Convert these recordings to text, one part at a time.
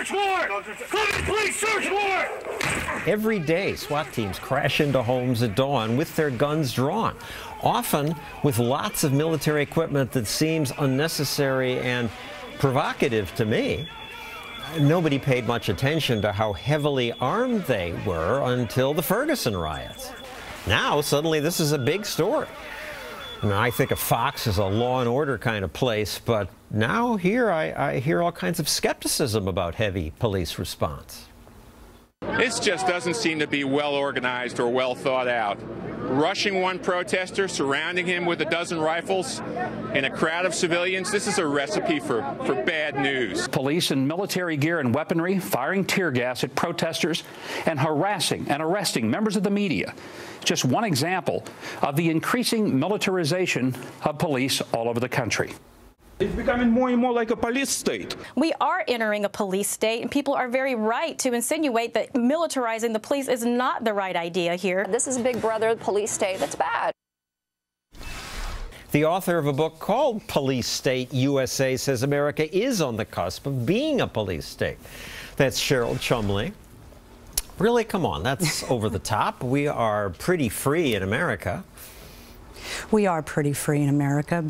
search warrant! Police search warrant! Every day, SWAT teams crash into homes at dawn with their guns drawn, often with lots of military equipment that seems unnecessary and provocative to me. Nobody paid much attention to how heavily armed they were until the Ferguson riots. Now, suddenly, this is a big story. I mean, I think of Fox as a law and order kind of place, but now here I hear all kinds of skepticism about heavy police response. This just doesn't seem to be well organized or well thought out. Rushing one protester, surrounding him with a dozen rifles in a crowd of civilians, this is a recipe for bad news. Police in military gear and weaponry firing tear gas at protesters and harassing and arresting members of the media. Just one example of the increasing militarization of police all over the country. It's becoming more and more like a police state. We are entering a police state, and people are very right to insinuate that militarizing the police is not the right idea here. This is Big Brother police state. That's bad. The author of a book called Police State USA says America is on the cusp of being a police state. That's Cheryl Chumley. Really, come on, that's over the top. We are pretty free in America. We are pretty free in America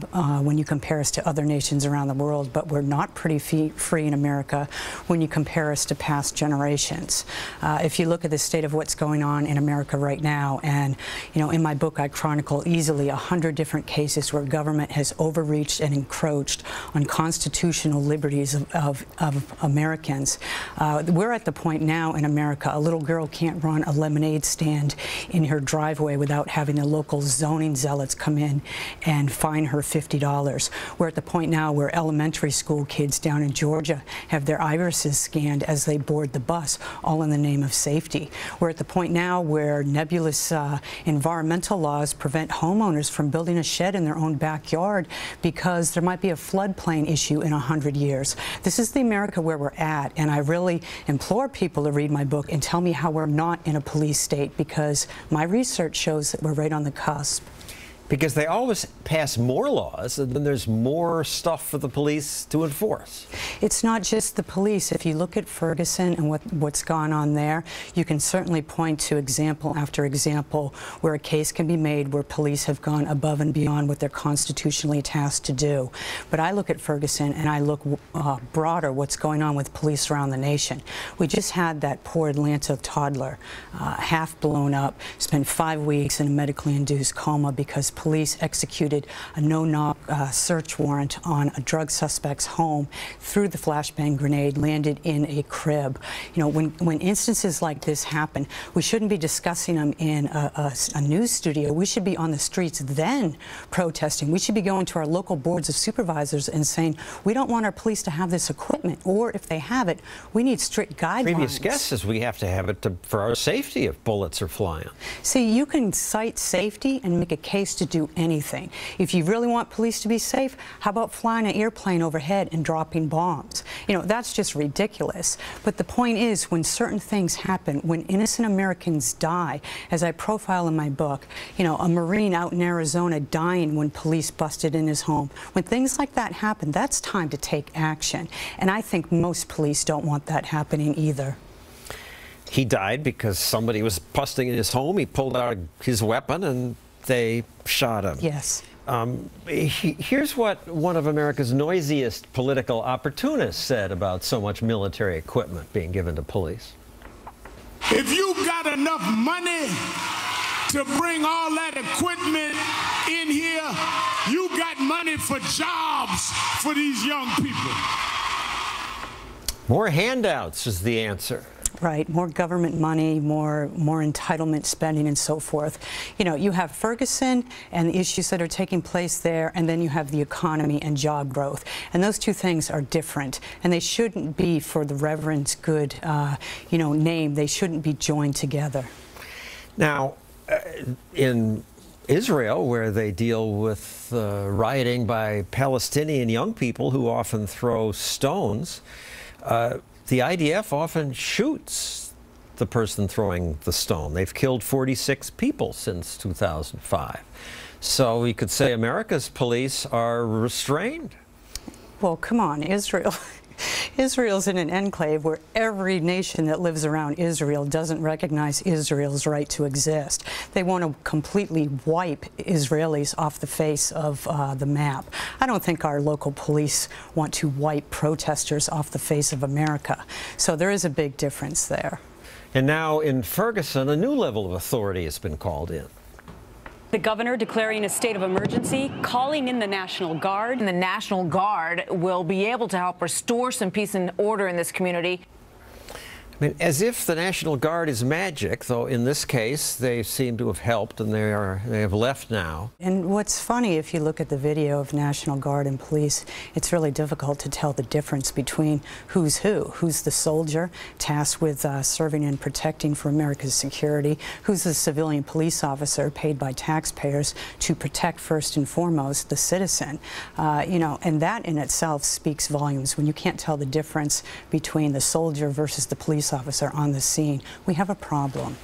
when you compare us to other nations around the world, but we're not pretty free in America when you compare us to past generations. If you look at the state of what's going on in America right now, and in my book I chronicle easily 100 different cases where government has overreached and encroached on constitutional liberties of Americans. We're at the point now in America, a little girl can't run a lemonade stand in her driveway without having the local zoning zealots come in and fine her $50. We're at the point now where elementary school kids down in Georgia have their irises scanned as they board the bus, all in the name of safety. We're at the point now where nebulous environmental laws prevent homeowners from building a shed in their own backyard because there might be a floodplain issue in 100 years. This is the America where we're at, and I really implore people to read my book and tell me how we're not in a police state, because my research shows that we're right on the cusp. Because they always pass more laws, and then there's more stuff for the police to enforce. It's not just the police. If you look at Ferguson and what's gone on there, you can certainly point to example after example where a case can be made where police have gone above and beyond what they're constitutionally tasked to do. But I look at Ferguson and I look broader what's going on with police around the nation. We just had that poor Atlanta toddler, half blown up, spent 5 weeks in a medically induced coma because police executed a no-knock search warrant on a drug suspect's home, threw the flashbang grenade, landed in a crib. When instances like this happen, we shouldn't be discussing them in a news studio. We should be on the streets then protesting. We should be going to our local boards of supervisors and saying, we don't want our police to have this equipment, or if they have it, we need strict guidelines. Previous guest says we have to have it for our safety if bullets are flying. See, you can cite safety and make a case to do anything. If you really want police to be safe, how about flying an airplane overhead and dropping bombs? That's just ridiculous. But the point is, when certain things happen, when innocent Americans die, as I profile in my book, a Marine out in Arizona dying when police busted in his home, when things like that happen, that's time to take action. And I think most police don't want that happening either. He died because somebody was busting in his home. He pulled out his weapon and they shot him. Yes. Here's what one of America's noisiest political opportunists said about so much military equipment being given to police. If you got enough money to bring all that equipment in here, you got money for jobs for these young people. More handouts is the answer. Right, more government money, more entitlement spending and so forth. You have Ferguson and the issues that are taking place there, and then you have the economy and job growth. And those two things are different, and they shouldn't be, for the Reverend's good, name, they shouldn't be joined together. Now, in Israel, where they deal with rioting by Palestinian young people who often throw stones, the IDF often shoots the person throwing the stone. They've killed 46 people since 2005. So we could say America's police are restrained. Well, come on, Israel. Israel's in an enclave where every nation that lives around Israel doesn't recognize Israel's right to exist. They want to completely wipe Israelis off the face of the map. I don't think our local police want to wipe protesters off the face of America. So there is a big difference there. And now in Ferguson, a new level of authority has been called in. The governor declaring a state of emergency, calling in the National Guard. And the National Guard will be able to help restore some peace and order in this community. I mean, as if the National Guard is magic, though in this case they seem to have helped and they have left now. And what's funny, if you look at the video of National Guard and police, it's really difficult to tell the difference between who's who. Who's the soldier tasked with serving and protecting for America's security? Who's the civilian police officer paid by taxpayers to protect first and foremost the citizen? You know, and that in itself speaks volumes. When you can't tell the difference between the soldier versus the police officer on the scene, we have a problem.